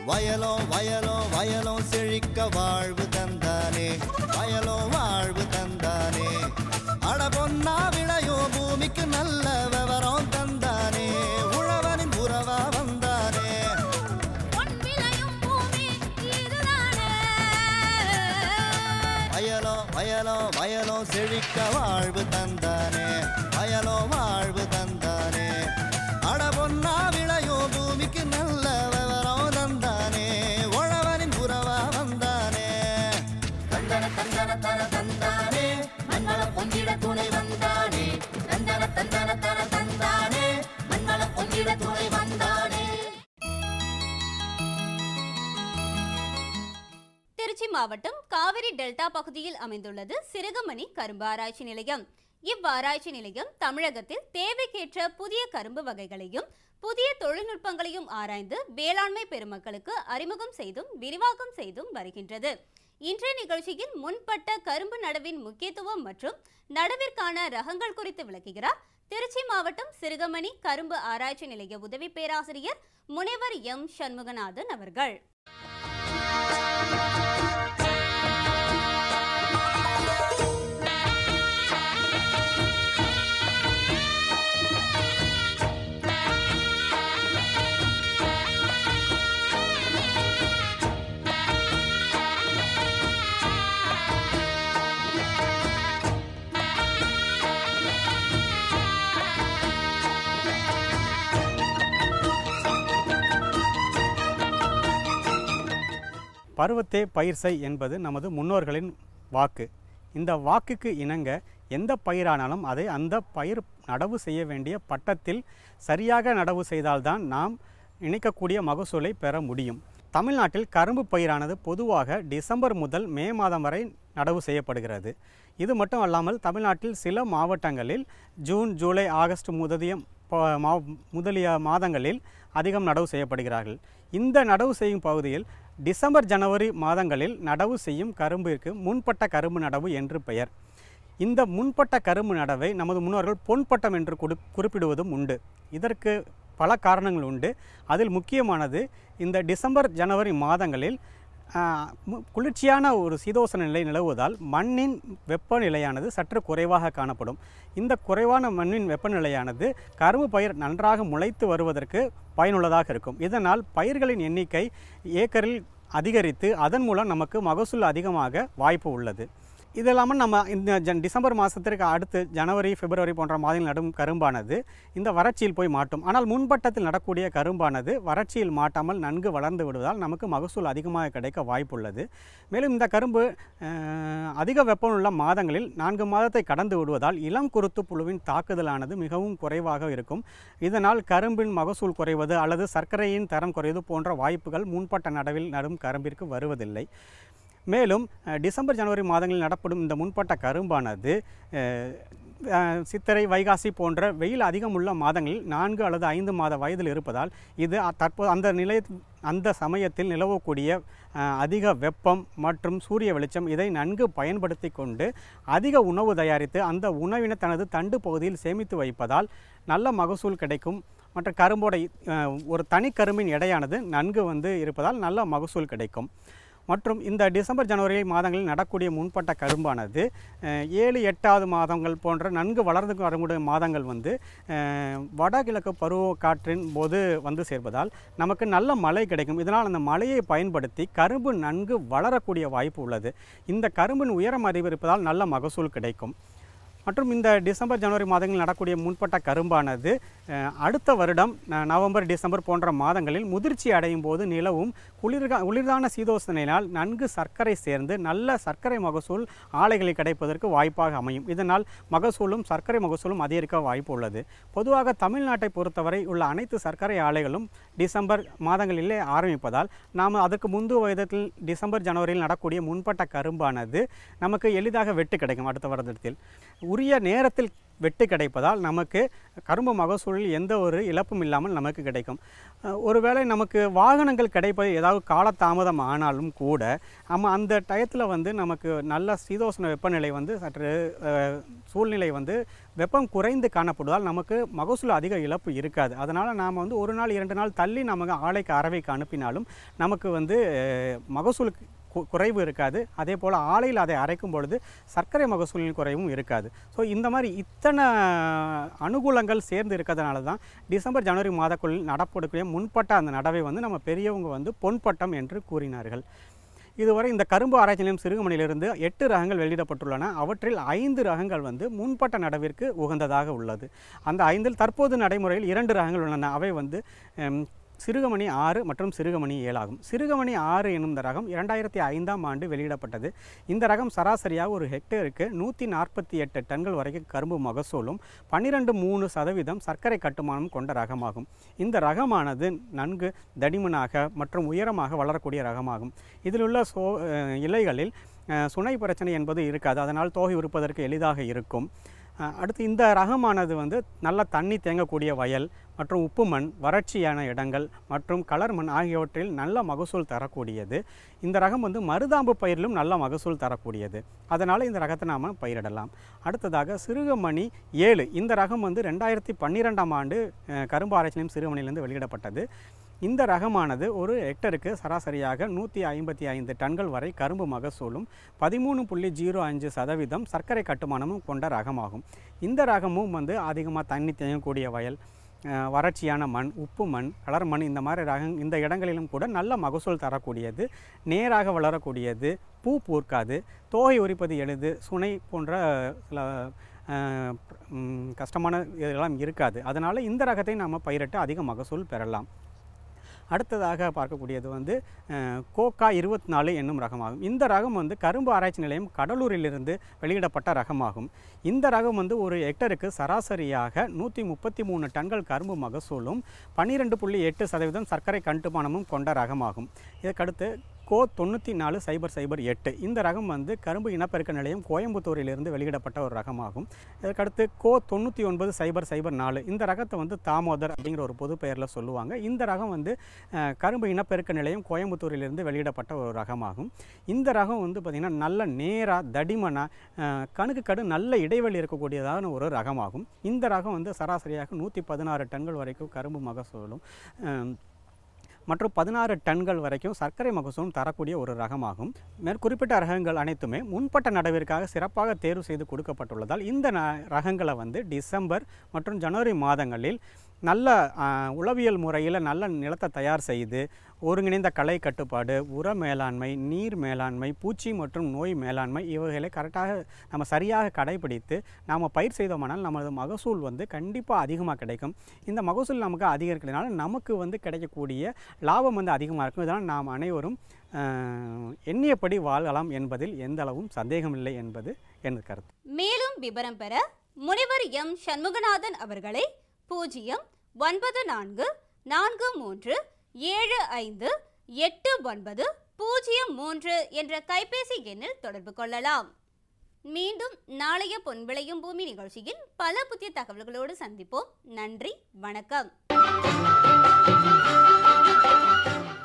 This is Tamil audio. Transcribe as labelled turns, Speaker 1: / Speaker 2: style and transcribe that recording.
Speaker 1: வயலோ வயலோ வயலோ செழிக்க வாழ்வு தந்தானே, வயலோ வாழ்வு தந்தானே. அட பொன்னா விளையோ பூமிக்கு நல்ல விவரம் தந்தானே, உழவனின் உறவா வந்தானே. வயலோ வயலோ வயலோ செழிக்க வாழ்வு தந்தானே, வயலோ வாழ்வு தந்தானே. அட பொன்னா விளையோ பூமிக்கு நல்ல விவரம் தந்தானே, உழவனின் உறவா வந்தானே. தந்தன தந்தன தன தந்தானே, மண்வள பொங்கிட துணை வந்தானே. தந்தன தந்தன தன தந்தானே, மண்வள பொங்கிட துணை வந்தானே.
Speaker 2: திருச்சி மாவட்டம் காவிரி டெல்டா பகுதியில் அமைந்துள்ளது சிறுகமணி கரும்பு ஆராய்ச்சி நிலையம். இவ்வாராய்ச்சி நிலையம் தமிழகத்தில் தேவைக்கேற்ற புதிய கரும்பு வகைகளையும் புதிய தொழில்நுட்பங்களையும் ஆராய்ந்து வேளாண்மை பெருமக்களுக்கு அறிமுகம் செய்தும் விரிவாக்கம் செய்தும் வருகின்றது. இன்றைய நிகழ்ச்சியில் முன்பட்ட கரும்பு நடவின் முக்கியத்துவம் மற்றும் நடவிற்கான ரகங்கள் குறித்து விளக்குகிறார் திருச்சி மாவட்டம் சிறுகமணி கரும்பு ஆராய்ச்சி நிலைய உதவி பேராசிரியர் முனைவர் எம் சண்முகநாதன் அவர்கள்.
Speaker 3: பருவத்தே பயிர் செய் என்பது நமது முன்னோர்களின் வாக்கு. இந்த வாக்குக்கு இணங்க எந்த பயிரானாலும் அதை அந்த பயிர் நடவு செய்ய வேண்டிய பட்டத்தில் சரியாக நடவு செய்தால்தான் நாம் நினைக்கக்கூடிய மகசூலை பெற முடியும். தமிழ்நாட்டில் கரும்பு பயிரானது பொதுவாக டிசம்பர் முதல் மே மாதம் வரை நடவு செய்யப்படுகிறது. இது மட்டும் அல்லாமல் தமிழ்நாட்டில் சில மாவட்டங்களில் ஜூன், ஜூலை, ஆகஸ்ட் முதலிய மாதங்களில் அதிகம் நடவு செய்யப்படுகிறார்கள். இந்த நடவு செய்யும் பகுதியில் டிசம்பர், ஜனவரி மாதங்களில் நடவு செய்யும் கரும்பிற்கு முன்பட்ட கரும்பு நடவு என்று பெயர். இந்த முன்பட்ட கரும்பு நடவை நமது முன்னோர்கள் பொன்பட்டம் என்று குறிப்பிடுவதும் உண்டு. இதற்கு பல காரணங்கள் உண்டு. அதில் முக்கியமானது இந்த டிசம்பர், ஜனவரி மாதங்களில் குளிர்ச்சியான ஒரு சீதோசன நிலை நிலவுவதால் மண்ணின் வெப்பநிலையானது சற்று குறைவாக காணப்படும். இந்த குறைவான மண்ணின் வெப்பநிலையானது கரும்பு பயிர் நன்றாக முளைத்து வருவதற்கு பயனுள்ளதாக இருக்கும். இதனால் பயிர்களின் எண்ணிக்கை ஏக்கரில் அதிகரித்து அதன் மூலம் நமக்கு மகசூல் அதிகமாக வாய்ப்பு உள்ளது. இது இல்லாமல் நம்ம இந்த டிசம்பர் மாதத்திற்கு அடுத்து ஜனவரி, பிப்ரவரி போன்ற மாதங்களில் நடும் கரும்பானது இந்த வறட்சியில் போய் மாட்டும். ஆனால் முன்பட்டத்தில் நடக்கூடிய கரும்பானது வறட்சியில் மாட்டாமல் நன்கு வளர்ந்து விடுவதால் நமக்கு மகசூல் அதிகமாக கிடைக்க வாய்ப்புள்ளது. மேலும் இந்த கரும்பு அதிக வெப்பமுள்ள மாதங்களில் 4 மாதத்தை கடந்து விடுவதால் இளம் குருத்து புழுவின் தாக்குதலானது மிகவும் குறைவாக இருக்கும். இதனால் கரும்பின் மகசூல் குறைவது அல்லது சர்க்கரையின் தரம் குறைவது போன்ற வாய்ப்புகள் முன்பட்ட நடவில் நடும் கரும்பிற்கு வருவதில்லை. மேலும் டிசம்பர், ஜனவரி மாதங்களில் நடப்படும் இந்த முன்பட்ட கரும்பானது சித்திரை, வைகாசி போன்ற வெயில் அதிகம் உள்ள மாதங்களில் 4 அல்லது 5 மாத வயதில் இருப்பதால் இது தற்போது அந்த சமயத்தில் நிலவக்கூடிய அதிக வெப்பம் மற்றும் சூரிய வெளிச்சம் இதை நன்கு பயன்படுத்தி கொண்டு அதிக உணவு தயாரித்து அந்த உணவினை தனது தண்டு பகுதியில் சேமித்து வைப்பதால் நல்ல மகசூல் கிடைக்கும். மற்ற கரும்போட ஒரு தனி கரும்பின் எடையானது நன்கு இருப்பதால் நல்ல மகசூல் கிடைக்கும். மற்றும் இந்த டிசம்பர், ஜனவரி மாதங்களில் நடக்கூடிய முன்பட்ட கரும்பானது 7, 8வது மாதங்கள் போன்ற நன்கு வளர்ந்து வரக்கூடிய மாதங்கள் வடகிழக்கு பருவ காற்றின் போது சேர்வதால் நமக்கு நல்ல மழை கிடைக்கும். இதனால் அந்த மழையை பயன்படுத்தி கரும்பு நன்கு வளரக்கூடிய வாய்ப்பு உள்ளது. இந்த கரும்பின் உயரம் அதிகரிப்பதால் நல்ல மகசூல் கிடைக்கும். மற்றும் இந்த டிசம்பர், ஜனவரி மாதங்களில் நடக்கூடிய முன்பட்ட கரும்பானது அடுத்த வருடம் நவம்பர், டிசம்பர் போன்ற மாதங்களில் முதிர்ச்சி அடையும் போது நிலவும் குளிர்தான சீதோசனையினால் நன்கு சர்க்கரை சேர்ந்து நல்ல சர்க்கரை மகசூல் ஆலைகளில் கிடைப்பதற்கு வாய்ப்பாக அமையும். இதனால் சர்க்கரை மகசூலும் அதிகரிக்க வாய்ப்பு உள்ளது. பொதுவாக தமிழ்நாட்டை பொறுத்தவரை உள்ள அனைத்து சர்க்கரை ஆலைகளும் டிசம்பர் மாதங்களிலே ஆரம்பிப்பதால் நாம் அதற்கு முந்தைய வருடத்தில் டிசம்பர், ஜனவரியில் நடக்கூடிய முன்பட்ட கரும்பானது நமக்கு எளிதாக வெட்டு கிடைக்கும். அடுத்த வருடத்தில் உரிய நேரத்தில் வெட்டு கிடைப்பதால் நமக்கு கரும்பு மகசூலில் எந்த ஒரு இழப்பும் இல்லாமல் நமக்கு கிடைக்கும். ஒருவேளை நமக்கு வாகனங்கள் கிடைப்பது ஏதாவது காலதாமதம் ஆனாலும் கூட நம்ம அந்த டயத்தில் வந்து நமக்கு நல்ல சீதோஷ்ண வெப்பநிலை வந்து சற்று சூழ்நிலை வந்து வெப்பம் குறைந்து காணப்படுவதால் நமக்கு மகசூல் அதிக இழப்பு இருக்காது. அதனால் நாம் வந்து ஒரு நாள் 2 நாள் தள்ளி நமக்கு ஆலைக்கு அரவைக்கு அனுப்பினாலும் நமக்கு வந்து மகசூலுக்கு குறைவு இருக்காது. அதே போல் ஆலையில் அதை அரைக்கும் பொழுது சர்க்கரை மகசூலின் குறைவும் இருக்காது. ஸோ இந்த மாதிரி இத்தனை அனுகூலங்கள் சேர்ந்து இருக்கிறதுனால தான் டிசம்பர் ஜனவரி மாதக்குள் நடப்படக்கூடிய முன்பட்ட அந்த நடவை வந்து நம்ம பெரியவங்க வந்து பொன்பட்டம் என்று கூறினார்கள். இதுவரை இந்த கரும்பு ஆராய்ச்சி நிலையம் சிறுகமணியிலிருந்து 8 ரகங்கள் வெளியிடப்பட்டுள்ளன. அவற்றில் 5 ரகங்கள் வந்து முன்பட்ட நடவிற்கு உகந்ததாக உள்ளது. அந்த 5இல் தற்போது நடைமுறையில் 2 ரகங்கள் உள்ளன. அவை வந்து சிறுகமணி 6 மற்றும் சிறுகமணி 7 ஆகும். சிறுகமணி 6 என்னும் இந்த ரகம் 2005ஆம் ஆண்டு வெளியிடப்பட்டது. இந்த ரகம் சராசரியாக ஒரு ஹெக்டேருக்கு 148 டன்கள் வரைக்கும் கரும்பு மகசூலும் 12.3% சர்க்கரை கட்டுமானம் கொண்ட ரகமாகும். இந்த ரகமானது நன்கு தடிமனாக மற்றும் உயரமாக வளரக்கூடிய ரகமாகும். இதில் உள்ள இலைகளில் சுனை பிரச்சனை என்பது இருக்காது. அதனால் தோகை உரிப்பதற்கு எளிதாக இருக்கும். அடுத்து இந்த ரகமானது வந்து நல்ல தண்ணி தேங்கக்கூடிய வயல் மற்றும் உப்பு மண், வறட்சியான இடங்கள் மற்றும் கலர் மண் ஆகியவற்றில் நல்ல மகசூல் தரக்கூடியது. இந்த ரகம் வந்து மருதாம்பு பயிரிலும் நல்ல மகசூல் தரக்கூடியது. அதனால் இந்த ரகத்தை நாம் பயிரிடலாம். அடுத்ததாக சிறுகமணி 7. இந்த ரகம் வந்து 2012ஆம் ஆண்டு கரும்பு ஆராய்ச்சி நிலையம் சிறுகமணியிலிருந்து வெளியிடப்பட்டது. இந்த ரகமானது ஒரு ஹெக்டருக்கு சராசரியாக 155 டன்கள் வரை கரும்பு மகசூலும் 13.05% சர்க்கரை கட்டுமானமும் கொண்ட ரகமாகும். இந்த ரகமும் வந்து அதிகமாக தண்ணி தேங்கக்கூடிய வயல், வறட்சியான மண், உப்பு மண், கலர் மண் இந்த மாதிரி இந்த இடங்களிலும் கூட நல்ல மகசூல் தரக்கூடியது. நேராக வளரக்கூடியது, பூ பூர்க்காது, தோகை உரிப்பது எளிது, சுனை போன்ற சில கஷ்டமான இதெல்லாம் இருக்காது. அதனால் இந்த ரகத்தை நாம் பயிரிட்டு அதிக மகசூல் பெறலாம். அடுத்ததாக பார்க்கக்கூடியது வந்து கோகா 24 என்னும் ரகமாகும். இந்த ரகம் வந்து கரும்பு ஆராய்ச்சி நிலையம் கடலூரிலிருந்து வெளியிடப்பட்ட ரகமாகும். இந்த ரகம் வந்து ஒரு ஹெக்டருக்கு சராசரியாக 133 டன்கள் கரும்பு மகசூலும் 12.8% சர்க்கரை கட்டுமானமும் கொண்ட ரகமாகும். இதற்கடுத்து கோ 94-008 இந்த ரகம் வந்து கரும்பு இனப்பெருக்க நிலையம் கோயம்புத்தூரிலிருந்து வெளியிடப்பட்ட ஒரு ரகமாகும். இதற்கடுத்து கோ 99-004 இந்த ரகத்தை வந்து தாமோதர் அப்படிங்கிற ஒரு பொது பெயரில் சொல்லுவாங்க. இந்த ரகம் வந்து கரும்பு இனப்பெருக்க நிலையம் கோயம்புத்தூரிலிருந்து வெளியிடப்பட்ட ஒரு ரகமாகும். இந்த ரகம் வந்து பார்த்திங்கன்னா நல்ல நேராக தடிமனாக கணுக்கு கடு நல்ல இடைவெளி இருக்கக்கூடியதான ஒரு ரகமாகும். இந்த ரகம் வந்து சராசரியாக 116 டன்கள் வரைக்கும் கரும்பு மகசூலும் மற்றும் 16 டன்கள் வரைக்கும் சர்க்கரை மகசூலும் தரக்கூடிய ஒரு ரகமாகும். மேற்குறிப்பிட்ட ரகங்கள் அனைத்துமே முன்பட்ட நடவிற்காக சிறப்பாக தேர்வு செய்து கொடுக்கப்பட்டுள்ளதால் இந்த ரகங்களை வந்து டிசம்பர் மற்றும் ஜனவரி மாதங்களில் நல்ல உளவியல் முறையில் நல்ல நிலத்தை தயார் செய்து ஒருங்கிணைந்த களை கட்டுப்பாடு, உர மேலாண்மை, நீர் மேலாண்மை, பூச்சி மற்றும் நோய் மேலாண்மை இவைகளை கரெக்டாக நம்ம சரியாக கடைபிடித்து நாம் பயிர் செய்தோமானால் நமது மகசூல் வந்து கண்டிப்பாக அதிகமாக கிடைக்கும். இந்த மகசூல் நமக்கு அதிகரிக்கிறதுனால நமக்கு வந்து கிடைக்கக்கூடிய லாபம் வந்து அதிகமாக இருக்கும். இதனால் நாம் அனைவரும் எண்ணியபடி வாழலாம் என்பதில் எந்த அளவும் சந்தேகமில்லை என்பது எனது கருத்து.
Speaker 2: மேலும் விவரம் பெற முனைவர் எம் சண்முகநாதன் அவர்களை 09443758903 என்ற கைபேசி எண்ணில் தொடர்பு கொள்ளலாம். மீண்டும் நாளைய பொன் விளையும் பூமி நிகழ்ச்சியில் பல புதிய தகவல்களோடு சந்திப்போம். நன்றி, வணக்கம்.